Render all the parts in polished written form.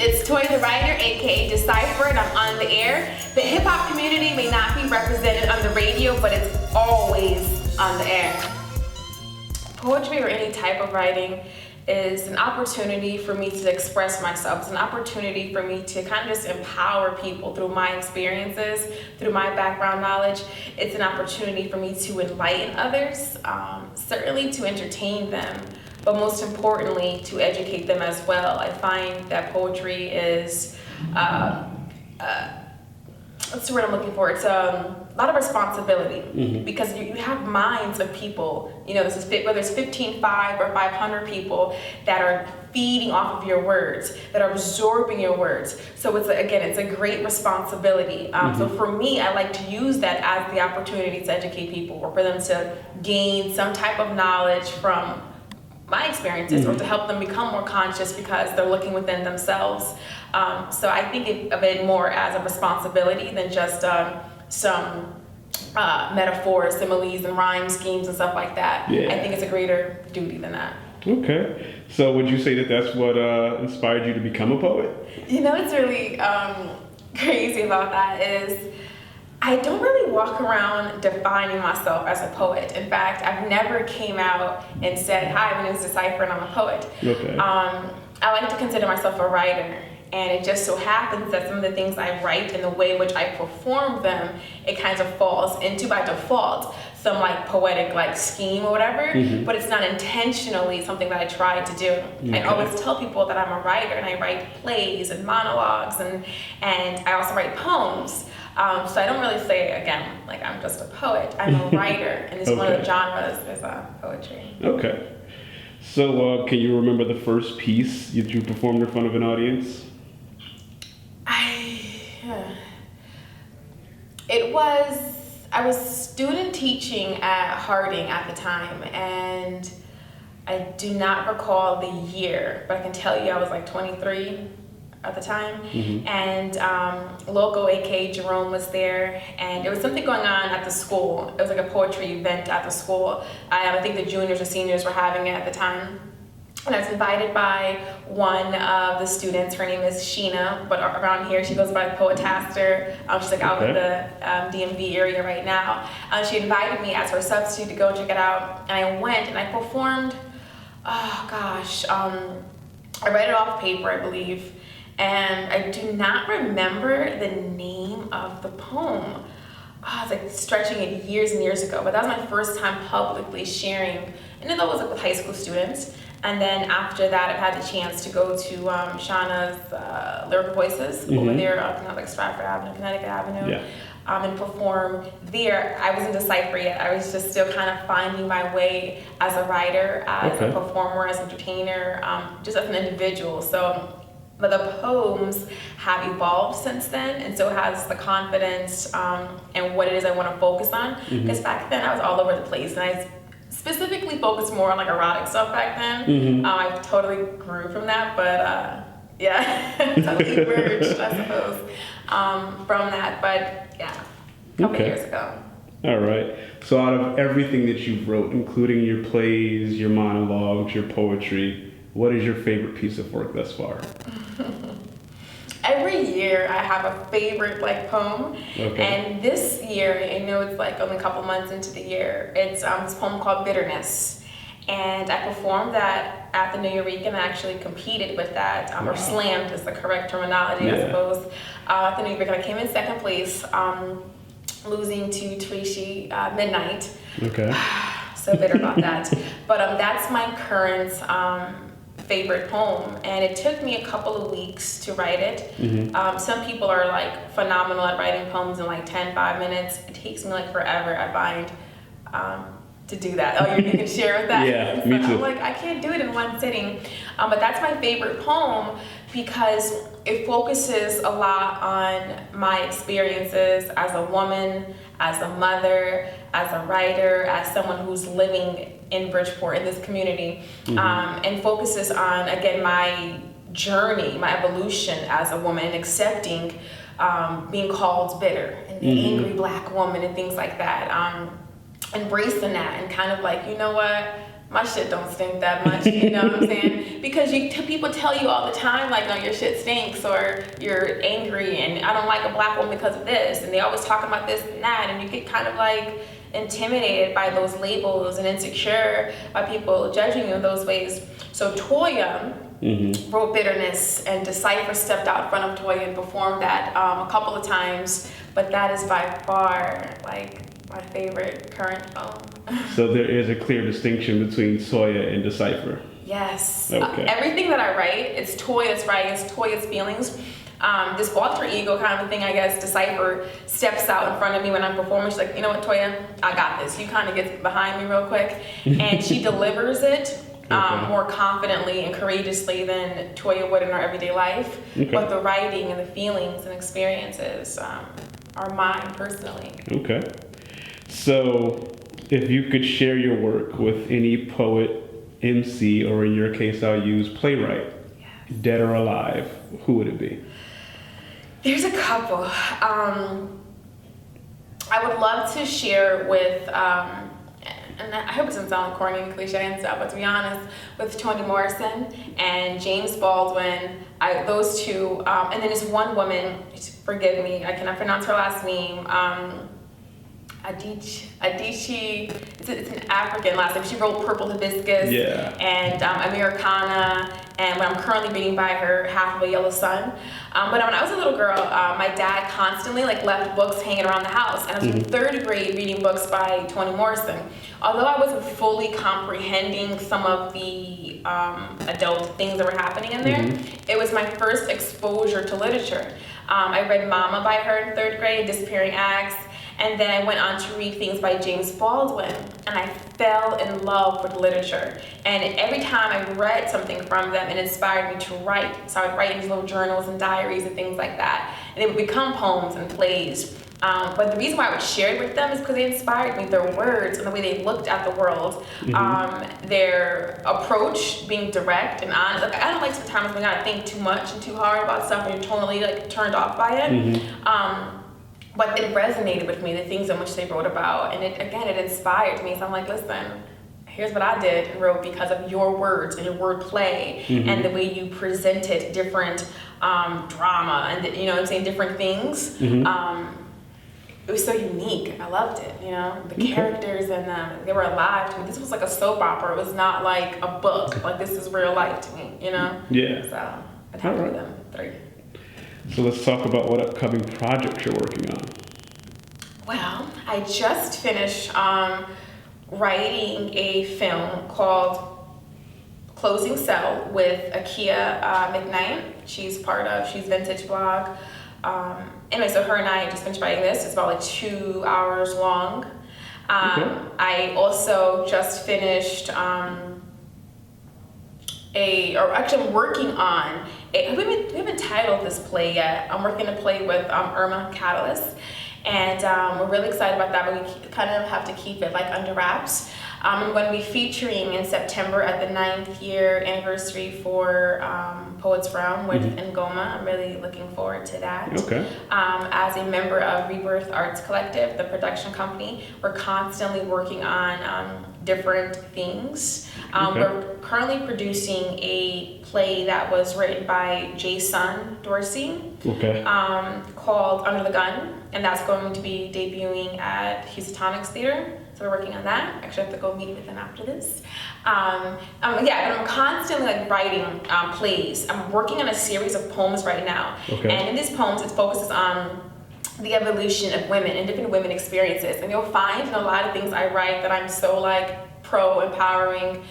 It's Toya the writer, aka Decipher, and I'm on the air. The hip hop community may not be represented on the radio, but it's always on the air. Poetry or any type of writing is an opportunity for me to express myself. It's an opportunity for me to kind of just empower people through my experiences, through my background knowledge. It's an opportunity for me to enlighten others, certainly to entertain them, but most importantly, to educate them as well. I find that poetry is, what's the word I'm looking for? It's a lot of responsibility, because you have minds of people, you know, whether it's 15,500 or 500 people that are feeding off of your words, that are absorbing your words. So it's a great responsibility. So for me, I like to use that as the opportunity to educate people, or for them to gain some type of knowledge from my experiences, or to help them become more conscious because they're looking within themselves. So I think of it more as a responsibility than just some metaphors, similes, and rhyme schemes and stuff like that. I think it's a greater duty than that. Okay. So would you say that that's what inspired you to become a poet? You know, what's really crazy about that is I don't really walk around defining myself as a poet. In fact, I've never came out and said, hi, my name is Decipher and I'm a poet. Okay. I like to consider myself a writer. And it just so happens that some of the things I write and the way in which I perform them, it kind of falls into, by default, some like poetic like scheme or whatever, but it's not intentionally something that I try to do. I always tell people that I'm a writer, and I write plays and monologues, and I also write poems. So I don't really say, again, like I'm just a poet. I'm a writer, and it's one of the genres is poetry. Okay. So can you remember the first piece that you performed in front of an audience? I was student teaching at Harding at the time, and I do not recall the year, but I can tell you I was like 23 at the time. And local aka Jerome was there, and there was something going on at the school. It was like a poetry event at the school. I think the juniors or seniors were having it at the time. And I was invited by one of the students. Her name is Sheena, but around here she goes by Poetaster. She's like out in the DMV area right now. She invited me as her substitute to go check it out, and I went and I performed. I read it off paper, I believe, and I do not remember the name of the poem. I was like stretching it years and years ago, but that was my first time publicly sharing, and it was like with high school students. And then after that, I've had the chance to go to Shauna's Lyrical Voices over there, like Stratford Avenue, Connecticut Avenue, and perform there. I wasn't Decipher yet. I was just still kind of finding my way as a writer, as a performer, as an entertainer, just as an individual. So, but the poems have evolved since then, and so has the confidence and what it is I want to focus on. Because back then I was all over the place, and I specifically focused more on like erotic stuff back then. I totally grew from that, but totally emerged, I suppose, from that. But yeah, a couple years ago. All right. So out of everything that you've wrote, including your plays, your monologues, your poetry, what is your favorite piece of work thus far? Every year I have a favorite like poem, and this year, I know it's like only a couple months into the year, it's this poem called Bitterness, and I performed that at the New Eurekan. I actually competed with that, or slammed is the correct terminology, I suppose, at the New Eurekan. I came in second place, losing to Trishi Midnight. So bitter about that. But that's my current favorite poem, and it took me a couple of weeks to write it. Some people are like phenomenal at writing poems in like 5 minutes. It takes me like forever, I find, to do that. You can share with that? Yeah, me too. I'm like, I can't do it in one sitting. But that's my favorite poem because it focuses a lot on my experiences as a woman, as a mother, as a writer, as someone who's living in Bridgeport, in this community, and focuses on, again, my journey, my evolution as a woman, and accepting being called bitter and the angry Black woman and things like that. Embracing that and kind of like, you know what, my shit don't stink that much, you know what I'm saying? Because people tell you all the time, like, no, your shit stinks, or you're angry, and I don't like a black woman because of this, and they always talking about this and that, and you get kind of like intimidated by those labels and insecure by people judging you in those ways. So Toya wrote Bitterness, and Decipher stepped out in front of Toya and performed that a couple of times, but that is by far like my favorite current poem. So there is a clear distinction between Toya and Decipher. Yes. Okay. Everything that I write, it's Toya's writing, it's Toya's feelings. This alter ego kind of a thing, I guess. Decipher steps out in front of me when I'm performing. She's like, you know what, Toya, I got this. You kind of get behind me real quick. And she delivers it more confidently and courageously than Toya would in her everyday life. Okay. But the writing and the feelings and experiences are mine personally. Okay. So if you could share your work with any poet, MC, or in your case I'll use playwright, dead or alive, who would it be? There's a couple. I would love to share with, and I hope it doesn't sound like corny and cliche and stuff, but to be honest, with Toni Morrison and James Baldwin, those two, and then there's one woman, forgive me, I cannot pronounce her last name, Adichie, it's an African last name. She wrote Purple Hibiscus and Americana, and what I'm currently reading by her, Half of a Yellow Sun. But when I was a little girl, my dad constantly left books hanging around the house, and I was in third grade reading books by Toni Morrison. Although I wasn't fully comprehending some of the adult things that were happening in there, it was my first exposure to literature. I read Mama by her in third grade, Disappearing Acts. And then I went on to read things by James Baldwin, and I fell in love with literature. And every time I read something from them, it inspired me to write. So I would write in these little journals and diaries and things like that. And they would become poems and plays. But the reason why I would share it with them is because they inspired me. Their words and the way they looked at the world, their approach, being direct and honest. I don't like sometimes when I gotta think too much and too hard about stuff and you're totally turned off by it. But it resonated with me, the things in which they wrote about, and it inspired me. So I'm like, listen, here's what I did and wrote because of your words and your wordplay and the way you presented different drama and different things. It was so unique. I loved it. The characters and they were alive to me. This was like a soap opera. It was not like a book. Like, this is real life to me. Yeah. So I'd have to do them 3. So let's talk about what upcoming projects you're working on. Well, I just finished writing a film called Closing Cell with Akia McKnight. She's Vintage Blog. Anyway, so her and I just finished writing this. It's about 2 hours long. I also just finished I'm working on we haven't titled this play yet. I'm working a play with Irma Catalyst, and we're really excited about that, but we kind of have to keep it under wraps. I'm going to be featuring in September at the 9th year anniversary for Poets Realm with Ngoma. I'm really looking forward to that. Okay. As a member of Rebirth Arts Collective, the production company, we're constantly working on different things. We're currently producing a play that was written by Jason Dorsey called Under the Gun, and that's going to be debuting at Housatonics Theater. So we're working on that. Actually, I have to go meet with them after this. But I'm constantly writing plays. I'm working on a series of poems right now. And in these poems, it focuses on the evolution of women and different women experiences. And you'll find in a lot of things I write that I'm so pro-empowering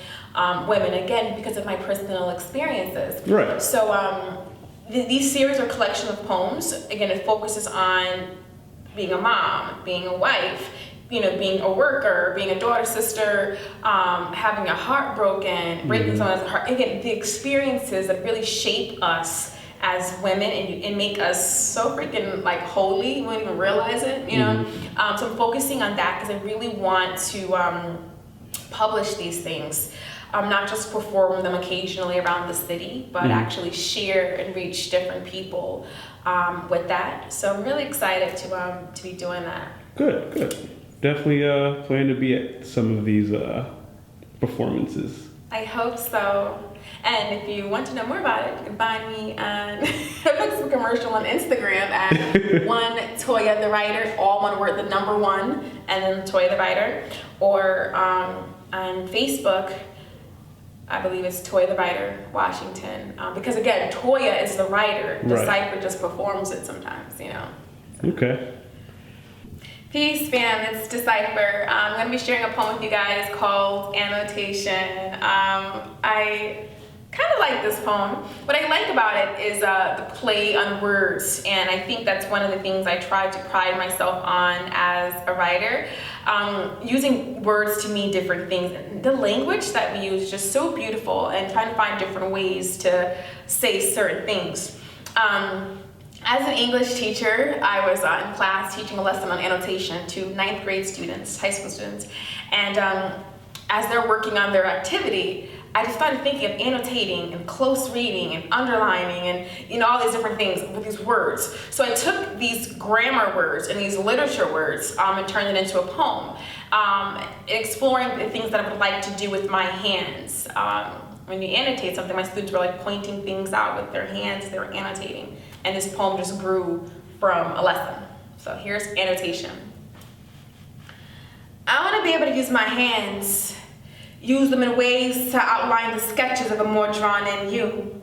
women, again, because of my personal experiences. Right. So these series are a collection of poems. Again, it focuses on being a mom, being a wife, being a worker, being a daughter, sister, having a heart broken, breaking someone's heart. Again, the experiences that really shape us as women and make us so freaking holy, we don't even realize it, So I'm focusing on that because I really want to publish these things. Not just perform them occasionally around the city, but actually share and reach different people with that. So I'm really excited to be doing that. Good. Definitely plan to be at some of these performances. I hope so. And if you want to know more about it, you can find me on some commercial on Instagram at one Toya the writer, all one word, the number one, and then Toya the writer, or on Facebook. I believe it's Toya the writer, Washington, because again, Toya is the writer. Decipher just performs it sometimes, you know. Okay. Peace, fam. It's Decipher. I'm going to be sharing a poem with you guys called Annotation. I kind of like this poem. What I like about it is the play on words, and I think that's one of the things I try to pride myself on as a writer. Using words to mean different things. The language that we use is just so beautiful, and trying to find different ways to say certain things. As an English teacher, I was in class teaching a lesson on annotation to 9th grade students, high school students, and as they're working on their activity, I just started thinking of annotating and close reading and underlining and all these different things with these words. So I took these grammar words and these literature words and turned it into a poem, exploring the things that I would like to do with my hands. When you annotate something, my students were like pointing things out with their hands, they were annotating. And this poem just grew from a lesson. So here's Annotation. I want to be able to use my hands, use them in ways to outline the sketches of a more drawn-in you.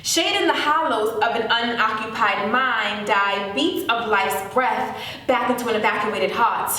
Shade in the hollows of an unoccupied mind, dive beats of life's breath back into an evacuated heart.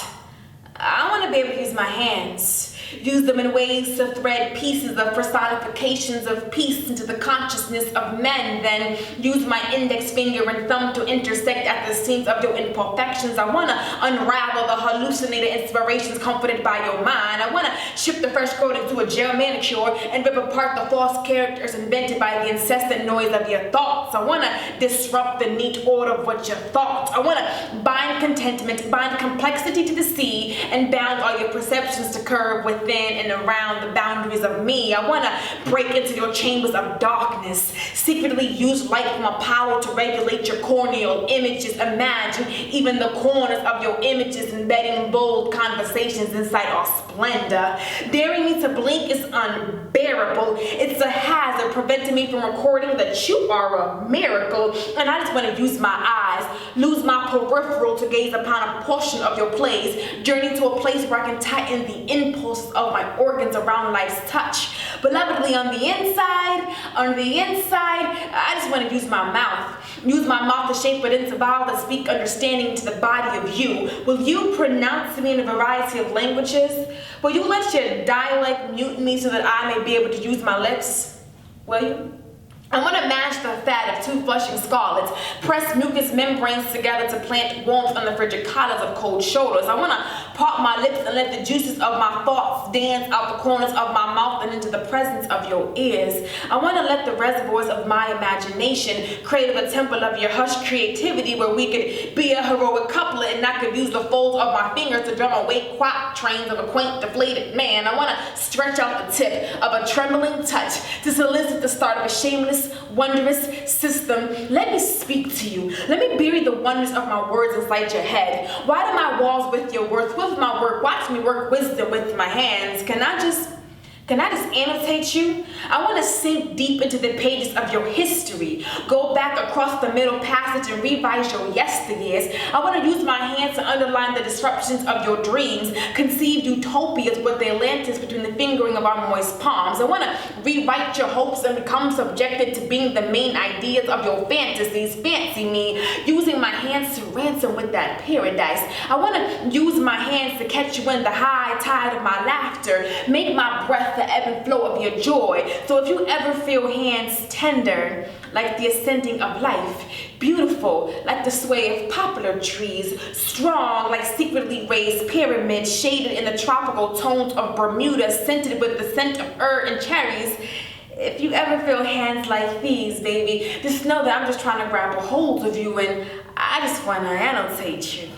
I want to be able to use my hands, use them in ways to thread pieces of personifications of peace into the consciousness of men, then use my index finger and thumb to intersect at the seams of your imperfections. I want to unravel the hallucinated inspirations comforted by your mind. I want to strip the fresh coat into a gel manicure and rip apart the false characters invented by the incessant noise of your thoughts. I want to disrupt the neat order of what you thought. I want to bind contentment, bind complexity to the sea, and bound all your perceptions to curve within and around the boundaries of me. I want to break into your chambers of darkness, secretly use light from Apollo to regulate your corneal images. Imagine even the corners of your images, embedding bold conversations inside our splendor. Daring me to blink is unbearable. It's a hazard, preventing me from recording that you are a miracle. And I just want to use my eyes, lose my peripheral to gaze upon a portion of your plays, journey to a place where I can tighten the impulses of my organs around life's touch. Belovedly, on the inside, I just want to use my mouth. Use my mouth to shape it into vowels that speak understanding to the body of you. Will you pronounce me in a variety of languages? Will you let your dialect mute me so that I may be able to use my lips? Will you? I want to mash the fat of two flushing scarlets, press mucous membranes together to plant warmth on the frigid collars of cold shoulders. I want to part my lips and let the juices of my thoughts dance out the corners of my mouth and into the presence of your ears. I want to let the reservoirs of my imagination cradle the temple of your hushed creativity, where we could be a heroic couplet and I could use the folds of my fingers to drum away quack trains of a quaint deflated man. I want to stretch out the tip of a trembling touch to solicit the start of a shameless, wondrous system. Let me speak to you. Let me bury the wonders of my words inside your head. Widen my walls with your worth, with my work. Watch me work wisdom with my hands. Can I just annotate you? I want to sink deep into the pages of your history, go back across the middle passage and revise your yesteryears. I want to use my hands to underline the disruptions of your dreams, conceive utopias with the Atlantis between the fingering of our moist palms. I want to rewrite your hopes and become subjected to being the main ideas of your fantasies. Fancy me using my hands to ransom with that paradise. I want to use my hands to catch you in the high tide of my laughter, make my breath the ebb and flow of your joy. So if you ever feel hands tender like the ascending of life, beautiful like the sway of poplar trees, strong like secretly raised pyramids, shaded in the tropical tones of Bermuda, scented with the scent of and cherries, if you ever feel hands like these, baby, just know that I'm just trying to grab a hold of you and I just want to annotate you.